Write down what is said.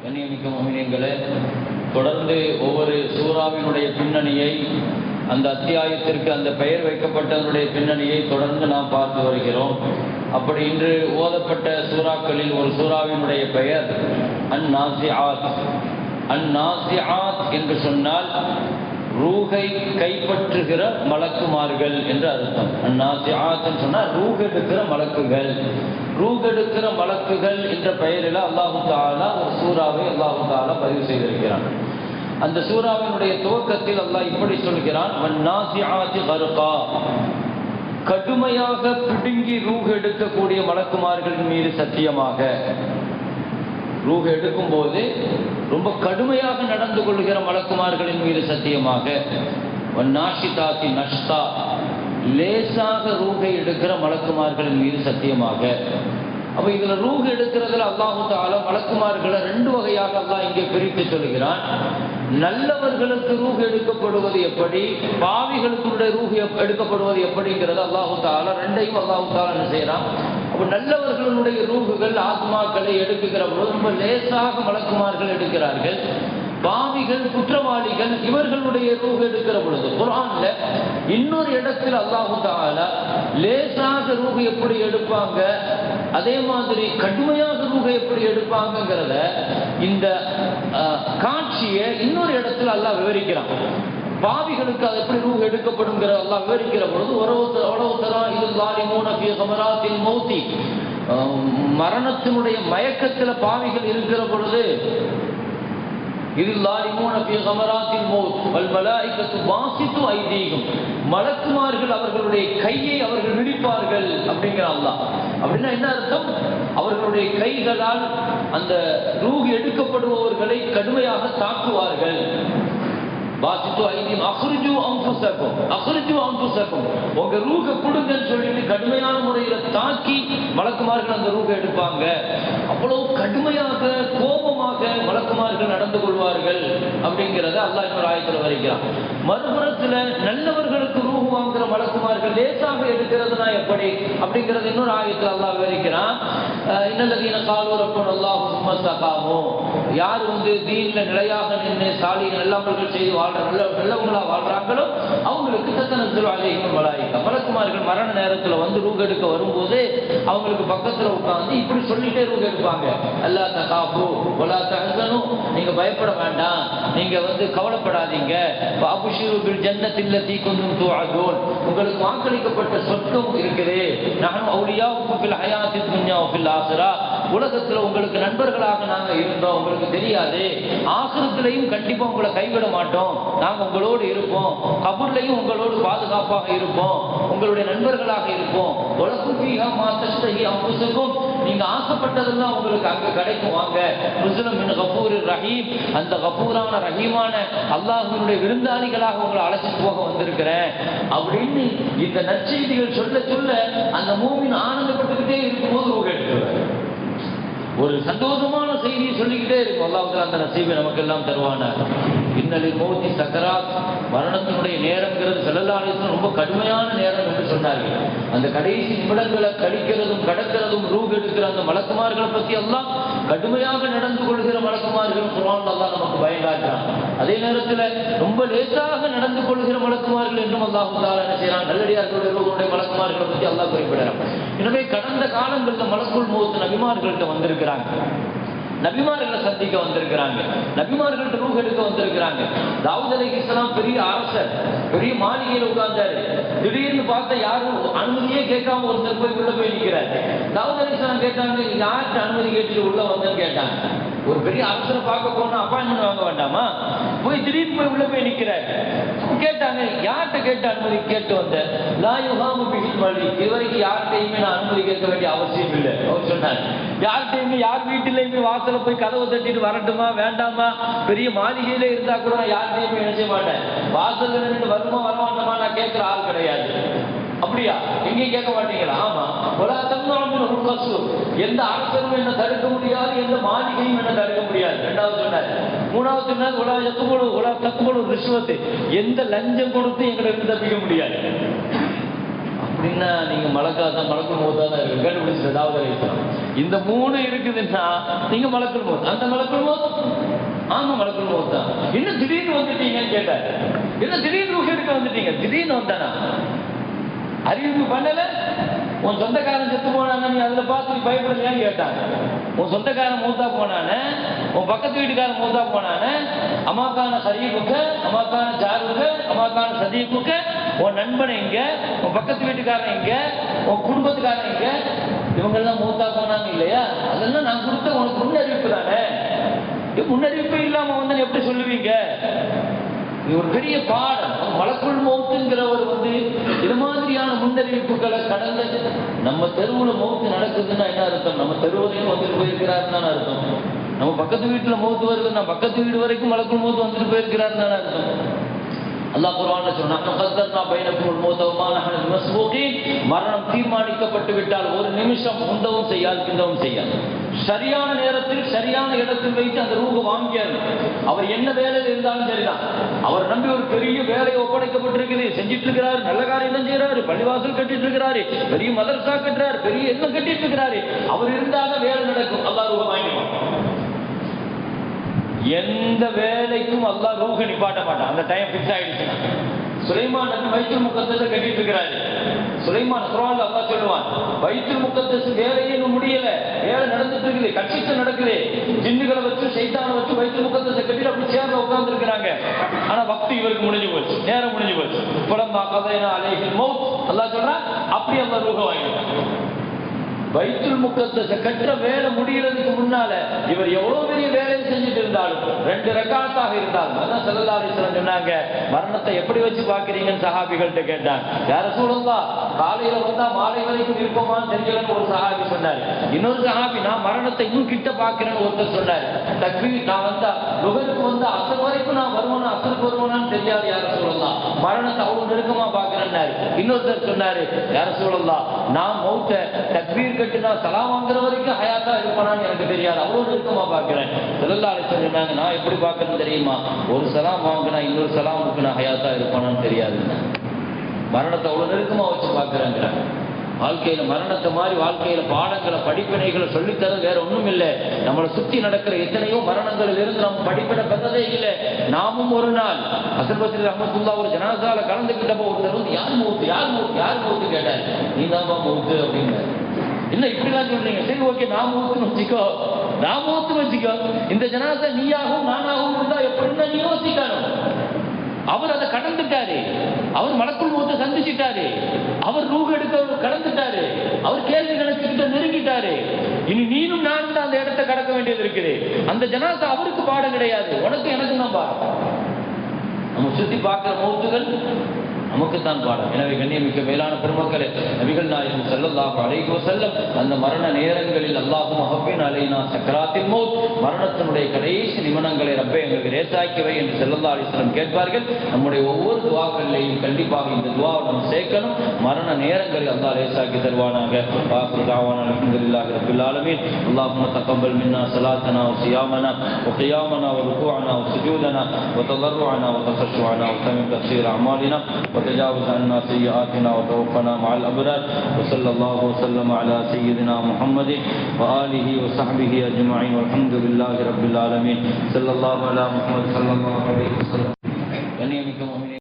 கண்ணியமிக்க முஃமினீன்களே, தொடர்ந்து ஒவ்வொரு சூறாவினுடைய பின்னணியை, அந்த அத்தியாயத்திற்கு அந்த பெயர் வைக்கப்பட்டதனுடைய பின்னணியை தொடர்ந்து நாம் பார்த்து வருகிறோம். அப்படி இன்று ஓதப்பட்ட சூறாக்களில் ஒரு சூறாவினுடைய பெயர் அன்-நாஸிஆத். அன்-நாஸிஆத் என்று சொன்னால் ரூஹை கைப்பற்றுகிற மலக்குமார்கள் என்று அர்த்தம். அன்-நாஸிஆத் சொன்னால் ரூஹெடுக்கிற மலக்குகள். ரூஹெடுக்கிற மலக்குகள் என்ற பெயரில் அல்லாஹு தஆலா ஒரு சூறாவை அல்லாஹு தஆலா பதிவு செய்திருக்கிறான். அந்த சூறாவினுடைய துவக்கத்தில் அல்லாஹ் இப்படி சொல்கிறான், வன்-நாஸிஆத்தி கர்கா. கடுமையாக பிடுங்கி ரூஹ் எடுக்கக்கூடிய மலக்குமார்களின் மீது சத்தியமாக. ரூஹ் எடுக்கும் போது ரொம்ப கடுமையாக நடந்து கொள்கிற மலக்குமார்களின் மீது சத்தியமாக. வன்-நாஷிதாத்தி நஷ்தா. லேசாக ரூஹை எடுக்கிற மலக்குமார்களின் மீது சத்தியமாக. அப்ப இதுல ரூஹ் எடுக்கிறதுல அல்லாஹு தஆலா மலக்குமார்களை ரெண்டு வகையாக அல்லாஹ் இங்கே பிரித்து சொல்கிறான். நல்லவர்களுக்கு ரூஹ் எடுக்கப்படுவது எப்படி, பாவிகளுக்கு ரூஹ் எடுக்கப்படுவது எப்படிங்கிறது அல்லாஹு தஆலா ரெண்டையும் அல்லாஹு தஆலா என்ன செய்யறான். அப்ப நல்லவர்களுடைய ரூஹுகள் ஆத்மாக்களை எடுக்குகிற ரொம்ப லேசாக மலக்குமார்கள் எடுக்கிறார்கள். பாவிகள் குற்றவாளிகள் இவர்களுடைய ரூஹ் எடுக்கிற பொழுது குர்ஆன்ல இன்னொரு இடத்தில் அல்லாஹு தஆலா லேசாக ரூஹ் எப்படி எடுப்பாங்க, அதே மாதிரி கடுமையாக ரூஹ் எப்படி எடுப்பாங்கிறத இந்த காட்சியை இன்னொரு இடத்துல அல்லாஹ் விவரிக்கிறான். பாவிகளுக்கு அது எப்படி ரூஹ் எடுக்கப்படுங்கிற அல்லாஹ் விவரிக்கிற பொழுது மரணத்தினுடைய மயக்கத்துல பாவிகள் இருக்கிற பொழுது மலக்குமார்கள் அவர்களுடைய கையை அவர்கள் விரிப்பார்கள் அப்படிங்கிற அல்லாஹ். அப்படின்னா என்ன அர்த்தம்? அவர்களுடைய கைகளால் அந்த ரூஹ் எடுக்கப்படுபவர்களை கடுமையாக தாக்குவார்கள். உங்க ரூஹ கொடுங்கன்னு சொல்லிட்டு கடுமையான முறையில தாக்கி மலக்குமார்கள் அந்த ரூஹ எடுப்பாங்க. அவ்வளவு கடுமையாக கோபமாக மலக்குமார்கள் நடந்து கொள்வார்கள் அப்படிங்கிறத அல்லாஹ் இன்னொரு ஆயத்துல வரைக்கிறான். மறுபுறத்துல நல்லவர்களுக்கு ரூஹ் வாங்குற மலக்குமார்கள் லேசாக எடுக்கிறதுனா எப்படி அப்படிங்கறது இன்னொரு ஆயத்துல அல்லாஹ் விவரிக்கிறான். இன்னல்லதீன காலூ ரப்பனல்லாஹு சும்ம இஸ்தகாமூ. யார் தீன்ல நிலையாக நின்று சாலிஹ் நல்லவர்கள் செய்து நல்லவங்களா வாழ்றாங்களோ அவங்களுக்கு தத்தனஸ்ஸலு அலைஹிம் மலாயிகா. மலக்குமார்கள் மரண நேரத்துல ரூஹ் எடுக்க வரும்போது அவங்களுக்கு பக்கத்துல உட்கார்ந்து இப்படி சொல்லிட்டே ரூஹ் எடுப்பாங்க. அல்லா தகாஃபு வலா தஹ்சனு. நீங்க பயப்பட வேண்டாம், நீங்க கவலைப்படாதீங்க. வஅப்ஷிரு பில் ஜன்னத்தில் லதீ குன்தும் துஅதூன். உங்களுக்கு வாக்களிக்கப்பட்ட சொர்க்கம் இருக்குது. நஹ்னு அவுலியாஉக்கும் ஃபில் ஹயாத்தித் துன்யா வ ஃபில் ஆখিরা. உலகத்துல உங்களுக்கு நண்பர்களாக நாங்க இருந்தோம், உங்களுக்கு தெரியாது. ஆகிரத்திலையும் கண்டிப்பா உங்களை கைவிட மாட்டோம், நாங்க உங்களோடு இருப்போம். கபர்லையும் உங்களோடு பாதுகாப்பாக இருப்போம், உங்களுடைய நண்பர்களாக இருப்போம். உலகம் ஃபீஹா மா தஷ்தஹி அன்ஃபுசுக்கும். நீங்க ஆசைப்பட்டதெல்லாம் உங்களுக்கு அங்க கிடைக்கும். வாங்க. நுஸுலம் மின் கஃபூரிர் ரஹீம். அந்த கஃபூரான ரஹீமான அல்லாஹ்வினுடைய விருந்தாளிகளாக உங்களை அழைச்சிட்டு போக வந்திருக்கிறேன் அப்படின்னு இந்த நற்செய்திகள் சொல்ல சொல்ல அந்த மூமின் ஆனந்தப்பட்டுக்கிட்டே இருக்கும்போது ரூஹ் எடுக்கிறார். ஒரு சந்தோஷமான செய்தியை சொல்லிக்கிட்டே இருக்கும். அல்லாஹ் அந்த நசீபை நமக்கு எல்லாம் தருவான. இன்னலில் மௌத்தி சக்கராத். மரணத்தினுடைய நேரங்கிறது ஸல்லல்லாஹு அலைஹி வஸல்லம் ரொம்ப கடுமையான நேரம் என்று சொன்னார்கள். அந்த கடைசி நிமிடங்களை கழிக்கிறதும் கடக்கிறதும் ரூஹ் எடுக்கிற அந்த மலக்குமார்களை பற்றி அல்லாஹ் கடுமையாக நடந்து கொள்கிற மலக்குமார்கள் குர்ஆன்ல அல்லாஹ் நமக்கு பயங்காட்டுறான். அதே நேரத்தில் ரொம்ப லேசாக நடந்து கொள்கிற மலக்குமார்கள் என்றும் அல்லாஹ் தஆலா என்ன செய்யறான், நல்லடியார்களுடைய மலக்குமார்களை பற்றி அல்லாஹ் குறிப்பிடுறான். எனவே கடந்த காலங்களில் மலக்குல் மௌத் நபிமார்கள்ட்ட வந்திருக்கிறாங்க, நபிமார்களை சந்திக்க வந்திருக்கிறாங்க, நபிமார்கள்ட்ட ரூஹ் எடுக்க வந்திருக்கிறாங்க. தாவூத் அலைஹிஸ்ஸலாம் பெரிய அரசர், பெரிய மாளிகையில் உட்கார்ந்தாரு. திடீர்னு பார்த்தா யாரும் அனுமதியே கேட்காம ஒருத்தர் போய் உள்ள போய் நிற்கிறார். தாவூத் அலைஹிஸ்ஸலாம் கேட்டாங்க, யார்கிட்ட அனுமதி கேட்டு உள்ள வந்தேன்னு கேட்டாங்க. ஒரு பெரிய அரசரை பார்க்க போனா அப்பாயின்மெண்ட் வாங்க வேண்டாமா? போய் திடீர்னு போய் உள்ள போய் நிற்கிறார். கேட்டாங்க, யார்கிட்ட கேட்டு அனுமதி கேட்டு வந்த? லா யுஹாமு பிஹில் மலி. இதுவரைக்கும் யார்கிட்டையுமே நான் அனுமதி கேட்க வேண்டிய அவசியம் இல்லை. அவர் சொன்னார், யார்கிட்டையுமே யார் வீட்டிலையுமே வாசல போய் கதவை தட்டிட்டு வரட்டுமா வேண்டாமா, பெரிய மாளிகையில இருந்தா கூட நான் யார்கிட்டையுமே நினைச்ச மாட்டேன். வாசல்ல நின்று வருமா வரமாட்டோமா நான் கேட்கிற ஆள் கிடையாது. அப்படியா? எங்கேயும் கேட்க மாட்டீங்களா? ஆமா. எந்த அரசரும் என்ன தடுக்க முடியாது, எந்த மாளிகையும் என்ன தடுக்க முடியாது. இரண்டாவது சொன்னார். மூணாவது சொன்னார், ரிஷ்வத்து. எந்த லஞ்சம் கொடுத்து எங்களை தப்பிக்க முடியாது. அப்படின்னா நீங்க மலக்காதான் மலக்குள் மௌத்தான் இருக்கு கண்டுபிடிச்சது. தாவூத் அலைஹிஸ்ஸலாம் இந்த மூணு இருக்குதுன்னா நீங்க மலக்குள் மௌத், அந்த மலக்குள் மௌத் ஆமா மலக்குள் மௌத் தான். இன்னும் திடீர்னு வந்துட்டீங்கன்னு கேட்டார். என்ன திடீர்னு ரூஹ் எடுக்க வந்துட்டீங்க? திடீர்னு வந்தானா? அறிவிப்பு பண்ணல. உன் சொந்தக்காரன் செத்து போனாங்க, நீ அதில் பார்த்து நீ பயப்படலையான்னு கேட்டாங்க. உன் சொந்தக்காரன் மூத்தா போனானே, உன் பக்கத்து வீட்டுக்காரன் மூத்தா போனானே, அம்மாக்கான சரீபுக்கு, அம்மாக்கான ஜாருக்கு, அம்மாக்கான சதீபுக்கு, உன் நண்பன் எங்க, உன் பக்கத்து வீட்டுக்காரன் எங்க, உன் குடும்பத்துக்காரன் எங்க, இவங்கெல்லாம் மூத்தா போனாங்க இல்லையா? அதெல்லாம் நான் கொடுத்த உனக்கு முன்னறிவிப்பு தானே. முன்னறிவிப்பு இல்லாம வந்து எப்படி சொல்லுவீங்க? இது ஒரு பெரிய பாடம். மலக்குள் மௌத்துங்கிறவர் இது மாதிரியான முன்னறிவிப்புகளை கடந்த நம்ம தெருவுல மௌத்து நடக்குதுன்னா என்ன அர்த்தம்? நம்ம தெருவுலையும் வந்துட்டு போயிருக்கிறாருன்னு தானே அர்த்தம். நம்ம பக்கத்து வீட்டுல மௌத்து வருதுன்னா பக்கத்து வீடு வரைக்கும் மலக்குள் மௌத்து வந்துட்டு போயிருக்கிறாருன்னு தானே அர்த்தம். அல்லாஹ் குர்ஆன்ல சொன்னான், மரணம் தீர்மானிக்கப்பட்டு விட்டால் ஒரு நிமிஷம் முந்தவும் செய்யாது பிந்தவும் செய்யாது. சரியான நேரத்தில் சரியான இடத்தில் வைத்து அந்த ரூஹ் வாங்கியாரு. அவர் என்ன வேலையில் இருந்தாலும் சரிதான். அவர் நம்பி ஒரு பெரிய வேலையை ஒப்படைக்கப்பட்டிருக்குது, செஞ்சிட்டு இருக்கிறாரு, நல்ல காரியம் செய்யறாரு, பள்ளிவாசல் கட்டிட்டு இருக்கிறாரு, பெரிய மதரசா கட்டுறாரு, பெரிய என்ன கட்டிட்டு இருக்கிறாரு. அவர் இருந்தாலும் வேலை நடக்கும். அல்லாஹ் ரூஹ் வாங்கிடுவான். எந்த வேலைக்கும் அல்லாஹ் ரூஹ நிப்பாட்ட மாட்டான். அந்த டைம் ஃபிக்ஸ் ஆயிடுச்சுன்னா. சுலைமான் நபி பைத்துல் முகத்தஸை கட்டிட்டு இருக்கிறாரு. சுலைமான் குர்ஆன்ல அல்லாஹ் சொல்லுவான், பைத்துல் முகத்தஸ் வேலையே முடியல, வேலை நடந்துட்டு இருக்குது, கட்சித்து நடக்குது. ஜின்னுகளை வச்சு சைத்தானை வச்சு பைத்துல் முகத்தஸை கட்டிட்டு அப்படி சேர்ல உட்கார்ந்து இருக்கிறாங்க. ஆனா வக்து இவருக்கு முடிஞ்சு போச்சு, நேரம் முடிஞ்சு போச்சு. ஃபலம்மா கதைனா அலைஹில் மௌத், அல்லாஹ் சொல்றான், அப்படி அல்லாஹ் ரூஹ வாங்கிட்டான். பைத்துல் முகத்தஸை கட்டுற வேலை முடிகிறதுக்கு முன்னால இவர் எவ்வளவு பெரிய வேலையை செஞ்சுட்டு இருந்தாலும் 2 ரக்காத்தாக இருந்தாலும், அதான் ஸல்லல்லாஹு அலைஹி வஸல்லம் சொன்னாங்க, மரணத்தை எப்படி வச்சு பாக்குறீங்கன்னு சஹாபிகள்கிட்ட கேட்டாங்க. யா ரசூலல்லாஹ், காலையில வந்தா மாலை வரைக்கும் இருப்போமான்னு தெரியலன்னு ஒரு சஹாபி சொன்னாரு. இன்னொரு சஹாபி, நான் மரணத்தை இன்னும் கிட்ட பாக்குறேன்னு ஒருத்தர் சொன்னாரு. தக்பீர் நான் வந்தா லுஹருக்கு வந்தா அசர் வரைக்கும் நான் வருவேனா அசருக்கு வருவேனான்னு தெரியாது யா ரசூலல்லாஹ், மரணத்தை அவ்வளவு நெருக்கமா பாக்குறேன்னாரு. இன்னொருத்தர் சொன்னாரு, யா ரசூலல்லாஹ், நான் மௌத்தை தக்பீர் கட்டி நான் சலாம் வாங்குற வரைக்கும் ஹயாத்தா இருப்பானான்னு எனக்கு தெரியாது, அவ்வளவு நெருக்கமா பாக்குறேன். ஸல்லல்லாஹு அலைஹி வஸல்லம் சொன்னாங்க, நான் எப்படி பாக்குறேன்னு தெரியுமா? ஒரு சலாம் வாங்கினா இன்னொரு சலாமுக்கு நான் ஹயாத்தா இருப்பானான்னு தெரியாது. மரணத்தை அவ்வளவு நெருக்கமா வச்சு பாக்குறேங்கிற வாழ்க்கையில மரணத்தை மாதிரி வாழ்க்கையில பாடங்களை படிப்பினைகளை சொல்லித்தர வேற ஒண்ணும் இல்லை. நம்மளை சுத்தி நடக்கிற எத்தனையோ மரணங்களில் இருந்து நம்ம படிப்பினை பெறதே இல்லை. நாமும் ஒரு நாள் ஹஸன் பஸ்ரி ரஹ்மத்துல்லாஹ் ஒரு ஜனாஸால கலந்துக்கிட்டப்போ ஒருத்தர் யார் மௌத்து யார் மௌத்து யார் மௌத்து கேட்டார். நீ தான் மௌத்து அப்படின்னு. என்ன இப்படிலாம் சொல்றீங்க? சரி ஓகே, நான் மௌத்துன்னு வச்சுக்கோ, நான் மௌத்துன்னு வச்சுக்கோ. இந்த ஜனாஸா நீயாகவும் நானாகவும் இருந்தா எப்படின்னா நீ யோசிக்கணும். அவர் அதை கடந்துட்டாரு, அவர் மலக்குள் மௌத்தை சந்திச்சிட்டாரு, அவர் ரூஹ் எடுக்க கடந்துட்டாரு, அவர் கேள்வி கணக்கிட்ட நெருங்கிட்டாரு. இனி நீனும் நானும் தான் அந்த இடத்தை கடக்க வேண்டியது இருக்குது. அந்த ஜனாஸா அவருக்கு பாடம் கிடையாது, உனக்கு எனக்கு தான் பாடம். நம்ம சுத்தி பார்க்கிற மௌத்துகள் நமக்குத்தான் பாடம். எனவே கண்ணியமிக்க மேலான பெருமக்களே, நபிகள் நாயகம் ஸல்லல்லாஹு அலைஹி வஸல்லம் அந்த மரண நேரங்களில் அல்லாஹும்ம ஹவ்வின் அலைனா சக்ராத்தில் மௌத், மரணத்தினுடைய கடைசி நிமிடங்களை ரப்பே எங்களுக்கு லேசாக்கிவை என்று ஸல்லல்லாஹு அலைஹி வஸல்லம் கேட்பார்கள். நம்முடைய ஒவ்வொரு துஆக்களையும் கண்டிப்பாக இந்த துஆவை நம்ம சேர்க்கணும். மரண நேரங்களில் அல்லாஹ் லேசாக்கி தருவானாக. வாஃபிரு தஅவானா அல்ஹம்துலில்லாஹி ரப்பில் ஆலமீன். அல்லாஹும்ம தகப்பல் மின்னா ஸலாத்தனா வ ஸியாமனா வ கியாமனா வ ருகூஅனா வ சுஜூதனா வ தضرعنا وتخشعنا وتمم تفسير أعمالنا وتجاوز عنا سيئاتنا وتوفنا مع الأبرار. وصلى الله وسلم على سيدنا محمد وآله وصحبه أجمعين والحمد لله رب العالمين. صلى الله على محمد صلى الله عليه وسلم.